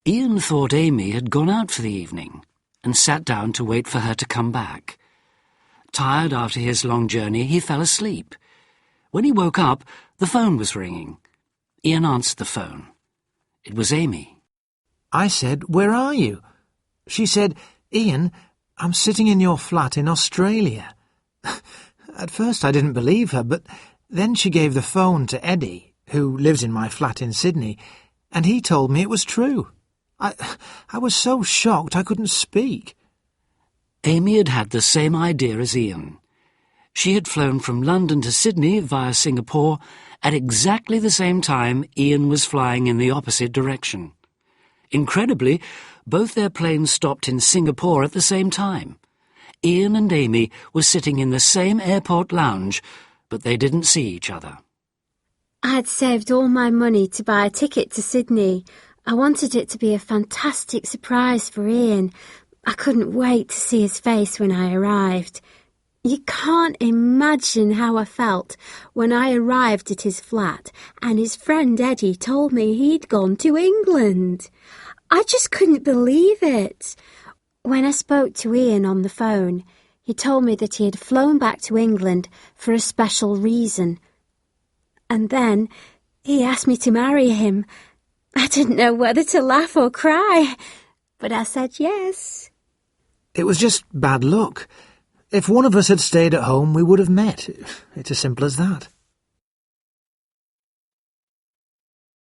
Ian thought Amy had gone out for the evening and sat down to wait for her to come back. Tired after his long journey, he fell asleep. When he woke up, the phone was ringing. Ian answered the phone. It was Amy. I said, "Where are you?" She said, "Ian, I'm sitting in your flat in Australia." At first I didn't believe her, but then she gave the phone to Eddie, who lives in my flat in Sydney, and he told me it was true. I was so shocked I couldn't speak. Amy had had the same idea as Ian. She had flown from London to Sydney via Singapore at exactly the same time Ian was flying in the opposite direction. Incredibly, both their planes stopped in Singapore at the same time. Ian and Amy were sitting in the same airport lounge, but they didn't see each other. I had saved all my money to buy a ticket to Sydney. I wanted it to be a fantastic surprise for Ian. I couldn't wait to see his face when I arrived. You can't imagine how I felt when I arrived at his flat and his friend Eddie told me he'd gone to England. I just couldn't believe it. When I spoke to Ian on the phone, he told me that he had flown back to England for a special reason. And then he asked me to marry him. I didn't know whether to laugh or cry, but I said yes. It was just bad luck. If one of us had stayed at home, we would have met. It's as simple as that.